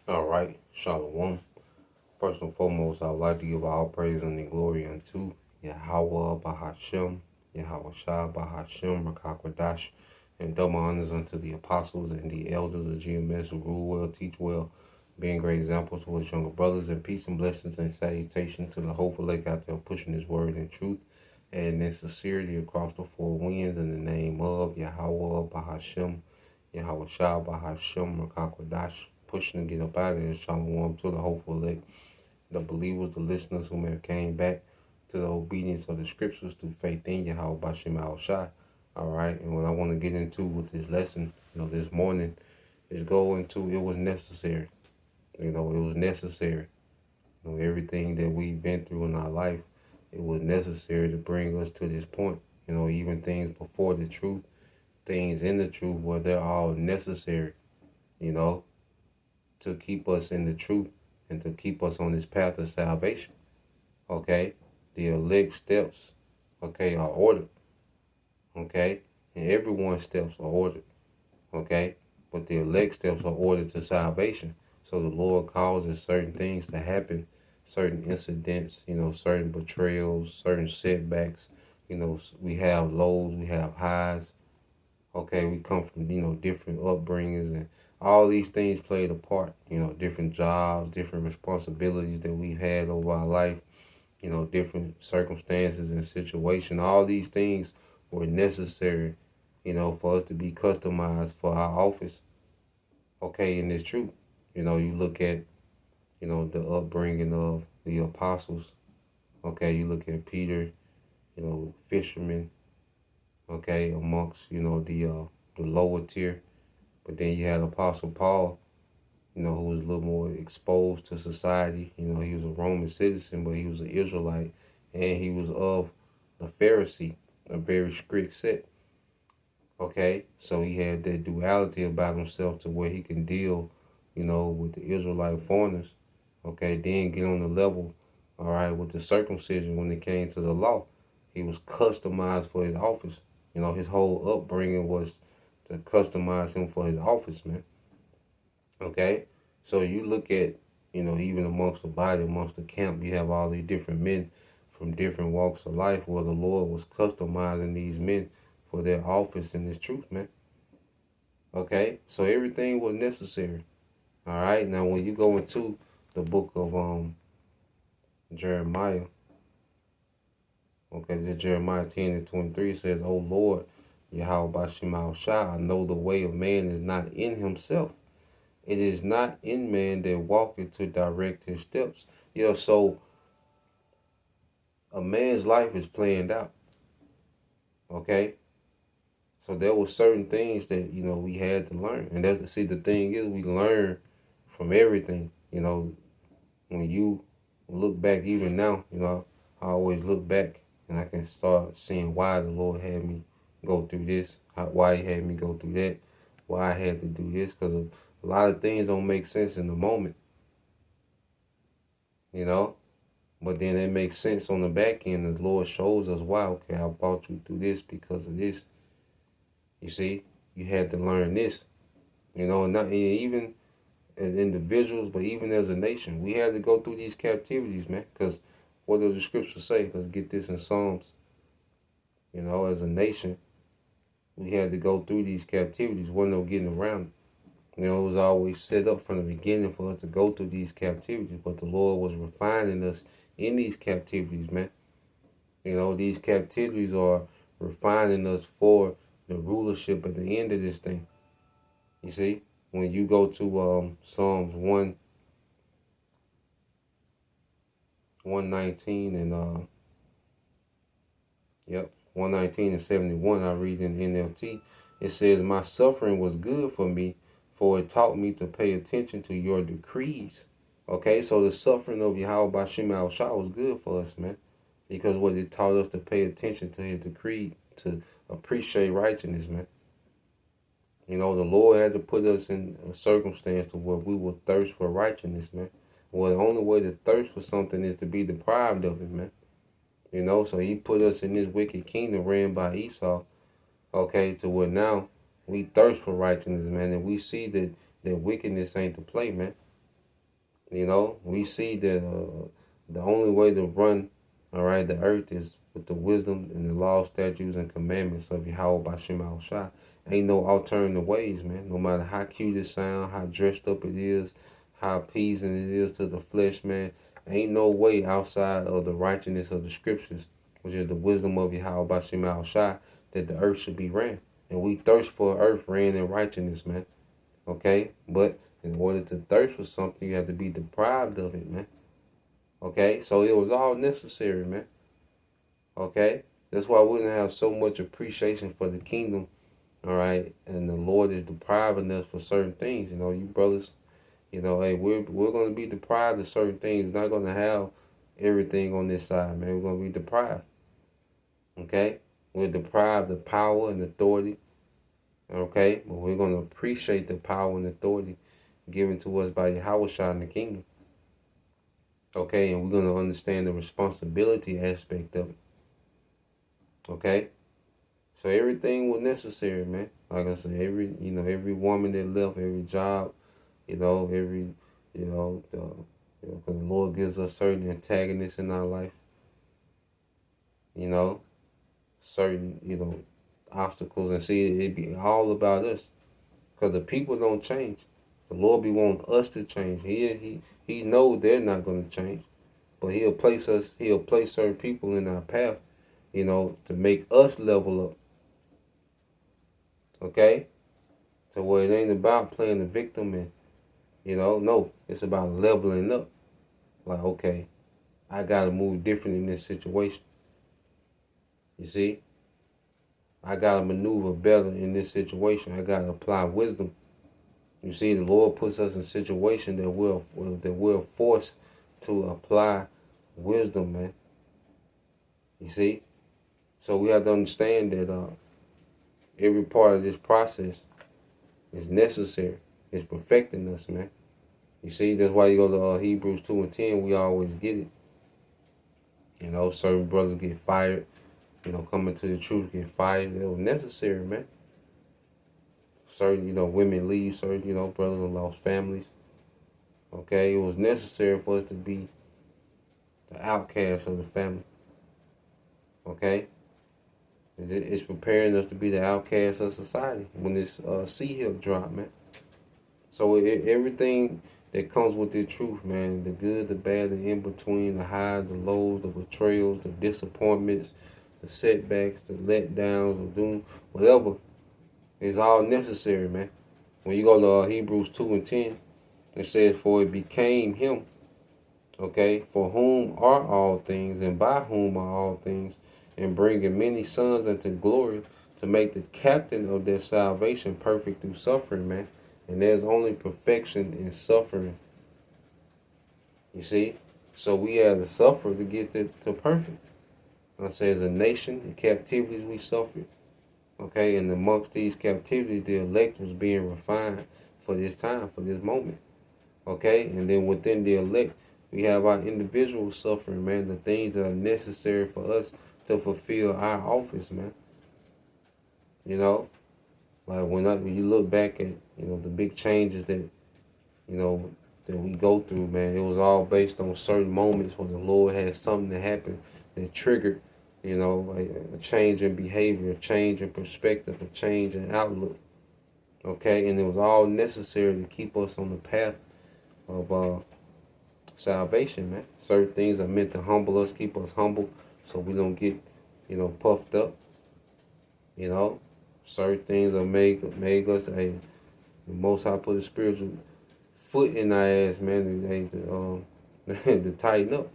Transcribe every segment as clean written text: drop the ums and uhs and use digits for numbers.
All right, Shalom. First and foremost, I would like to give all praise and the glory unto Yahweh Bahashem, Yahweh Shah Bahashem, Rakakwadash, and double honors unto the apostles and the elders of GMS who rule well, teach well, being great examples to his younger brothers, and peace and blessings and salutation to the hopeful lake out there pushing his word in truth and in sincerity across the four winds in the name of Yahweh Bahashem, Yahweh Shah Bahashem, Rakakwadash, pushing to get up out of here. Shalom to the hopeful lake, the believers, the listeners who may have came back to the obedience of the scriptures through faith in Yahweh Bashim Al Shai. All right, and what I want to get into with this lesson, this morning, is go into it was necessary. It was necessary. Everything that we've been through in our life, it was necessary to bring us to this point. Even things before the truth, things in the truth, where they're all necessary, to keep us in the truth and to keep us on this path of salvation. Okay? The elect steps, are ordered. Okay? And everyone's steps are ordered. Okay? But the elect steps are ordered to salvation. So the Lord causes certain things to happen, certain incidents, certain betrayals, certain setbacks. We have lows, we have highs. Okay, we come from, different upbringings, and all these things played a part, different jobs, different responsibilities that we've had over our life, different circumstances and situations. All these things were necessary, for us to be customized for our office. Okay, and it's true. You look at, the upbringing of the apostles. Okay, you look at Peter, fishermen, okay, amongst, the lower tier. But then you had Apostle Paul, who was a little more exposed to society. He was a Roman citizen, but he was an Israelite, and he was of the Pharisee, a very strict set. Okay, so he had that duality about himself to where he can deal, with the Israelite foreigners. Okay, then get on the level, all right, with the circumcision when it came to the law. He was customized for his office. His whole upbringing was to customize him for his office, man. Okay? So you look at, even amongst the body, amongst the camp, you have all these different men from different walks of life where the Lord was customizing these men for their office in this truth, man. Okay? So everything was necessary. All right? Now, when you go into the book of Jeremiah, okay, this Jeremiah 10:23 says, O Lord, Yahweh Bashim Shah, I know the way of man is not in himself. It is not in man that walketh to direct his steps. So a man's life is planned out. Okay? So there were certain things that, we had to learn. And the thing is, we learn from everything. When you look back, even now, I always look back and I can start seeing why the Lord had me go through this, why he had me go through that, why I had to do this, because a lot of things don't make sense in the moment, but then it makes sense on the back end. The Lord shows us why. Okay, I brought you through this because of this. You see, you had to learn this, not even as individuals, but even as a nation, we had to go through these captivities, man, because what does the scripture say? Let's get this in Psalms. As a nation, we had to go through these captivities. Wasn't no getting around it. It was always set up from the beginning for us to go through these captivities, but the Lord was refining us in these captivities, man. These captivities are refining us for the rulership at the end of this thing. You see, when you go to Psalms 119 and 119 and 71, I read in NLT, it says, my suffering was good for me, for it taught me to pay attention to your decrees. Okay, so the suffering of Yahweh Bashim Al Shah was good for us, man. Because what it taught us to pay attention to his decree, to appreciate righteousness, man. The Lord had to put us in a circumstance to where we will thirst for righteousness, man. Well, the only way to thirst for something is to be deprived of it, man. So he put us in this wicked kingdom ran by Esau, okay, to where now we thirst for righteousness, man, and we see that wickedness ain't the play, man. You know, we see that the only way to run, all right, the earth is with the wisdom and the law, statutes, and commandments of Yahweh Bashim Al Shah. Ain't no alternative ways, man. No matter how cute it sounds, how dressed up it is, how appeasing it is to the flesh, man. Ain't no way outside of the righteousness of the scriptures, which is the wisdom of Yahweh Bashim Al Shah, that the earth should be ran. And we thirst for earth ran in righteousness, man. Okay? But in order to thirst for something, you have to be deprived of it, man. Okay? So it was all necessary, man. Okay? That's why we didn't have so much appreciation for the kingdom, all right? And the Lord is depriving us for certain things. You know, you brothers, you know, hey, we're going to be deprived of certain things. We're not going to have everything on this side, man. We're going to be deprived. Okay? We're deprived of power and authority. Okay? But we're going to appreciate the power and authority given to us by Yahweh Shah in the kingdom. Okay? And we're going to understand the responsibility aspect of it. Okay? So everything was necessary, man. Like I said, every woman that left, every job, because the Lord gives us certain antagonists in our life. You know, certain, obstacles, and see, it be all about us, because the people don't change. The Lord be wanting us to change. He knows they're not going to change, but He'll place certain people in our path, to make us level up. Okay, so where it ain't about playing the victim and no, it's about leveling up. Like, okay, I gotta move different in this situation. You see? I gotta maneuver better in this situation. I gotta apply wisdom. You see, the Lord puts us in a situation that we're forced to apply wisdom, man. You see? So we have to understand that every part of this process is necessary. It's perfecting us, man. You see, that's why you go to Hebrews 2 and 10, we always get it. Certain brothers get fired. Coming to the truth, get fired. It was necessary, man. Certain, women leave. Certain, brothers and lost families. Okay, it was necessary for us to be the outcast of the family. Okay, it's preparing us to be the outcast of society when this sea hill drop, man. So everything that comes with the truth, man, the good, the bad, the in between, the highs, the lows, the betrayals, the disappointments, the setbacks, the letdowns, the doom, whatever, is all necessary, man. When you go to Hebrews 2 and 10, it says, "For it became Him, okay, for whom are all things, and by whom are all things, and bringing many sons unto glory, to make the captain of their salvation perfect through suffering," man. And there's only perfection in suffering. You see? So we have to suffer to get to perfect. I say, as a nation, the captivities we suffered. Okay, and amongst these captivities, the elect was being refined for this time, for this moment. Okay, and then within the elect, we have our individual suffering, man, the things that are necessary for us to fulfill our office, man. Like when you look back at, the big changes that, that we go through, man, it was all based on certain moments when the Lord had something that happened that triggered, a change in behavior, a change in perspective, a change in outlook. Okay, and it was all necessary to keep us on the path of salvation, man. Certain things are meant to humble us, keep us humble, so we don't get, puffed up. Certain things are make us the Most High put a spiritual foot in our ass, man, to tighten up.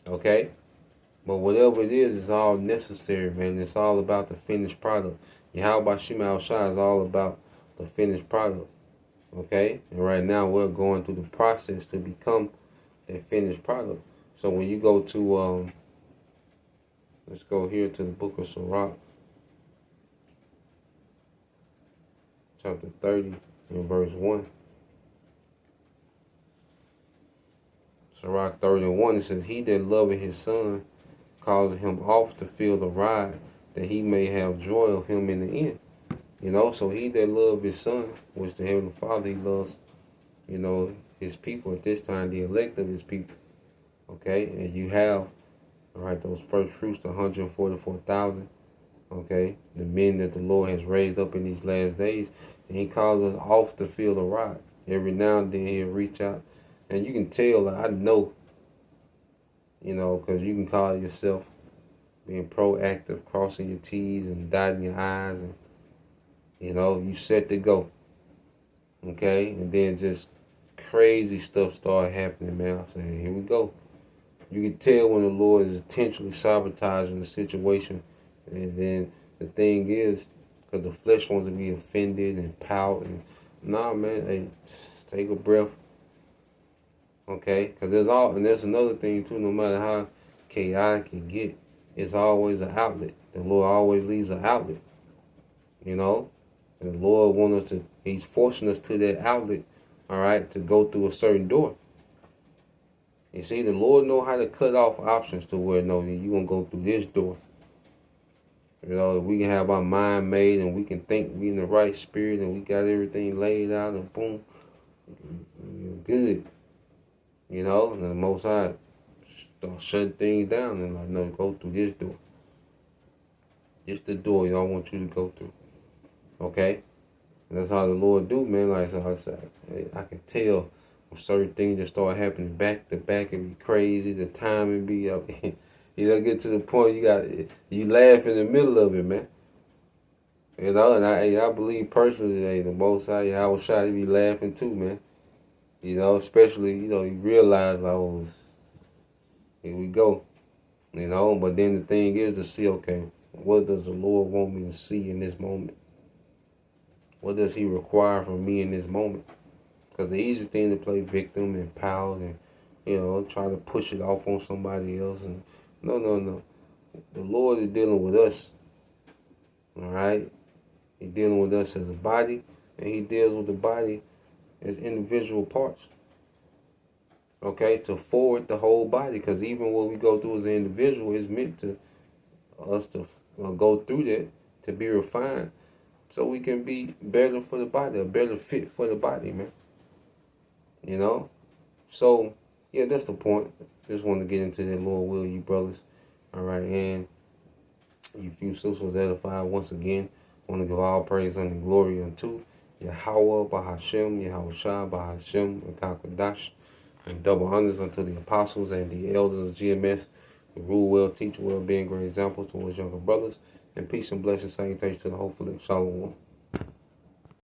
Okay? But whatever it is, it's all necessary, man. It's all about the finished product. Yahweh Shema Al Shah is all about the finished product. Okay? And right now we're going through the process to become that finished product. So when you go to, let's go here to the book of Sirach, chapter 30 and verse 1. Sirach 30:1, it says, "He that loveth his son causeth him oft to feel the rod, that he may have joy of him in the end." So he that loves his son, which the Heavenly Father he loves, his people at this time, the elect of his people. Okay, and you have, all right, those first fruits, the 144,000. Okay, the men that the Lord has raised up in these last days, and He calls us off the field of rock. Every now and then He'll reach out, and you can tell. Like, I know, because you can call yourself being proactive, crossing your T's and dotting your I's, and you set to go. Okay, and then just crazy stuff started happening, man. I'm saying, here we go. You can tell when the Lord is intentionally sabotaging the situation. And then the thing is, because the flesh wants to be offended and pout. And nah, man, hey, just take a breath. Okay? Because there's another thing too, no matter how chaotic it get, it's always an outlet. The Lord always leaves an outlet. And the Lord wants us to, He's forcing us to that outlet, all right, to go through a certain door. You see, the Lord know how to cut off options to where, no, you're going to go through this door. We can have our mind made and we can think we in the right spirit and we got everything laid out and boom, good. And the Most High start shutting things down and like, no, go through this door. It's the door I want you to go through. Okay? And that's how the Lord do, man. Like I said, I can tell when certain things just start happening back to back and be crazy. The timing be up. Get to the point you laugh in the middle of it, man. And I believe personally, the Most High, I was shy to be laughing too, man. Especially, you realize like, oh, here we go. But then the thing is to see, okay, what does the Lord want me to see in this moment? What does He require from me in this moment? Because the easiest thing to play victim and pout and, try to push it off on somebody else. And no. The Lord is dealing with us. All right? He's dealing with us as a body, and He deals with the body as individual parts. Okay? To forward the whole body. Because even what we go through as an individual is meant to us to go through that, to be refined, so we can be better for the body, a better fit for the body, man. So, yeah, that's the point. Just want to get into that, Lord will, you brothers. All right, and you few sisters edified once again. Want to give all praise and glory unto Yahweh Bahashem, Yahweh Shah Bahashem, and Kakadash, and double honors unto the apostles and the elders of GMS, who rule well, teach well, being great examples towards younger brothers, and peace and blessings, salutations to the hopeful Shalom.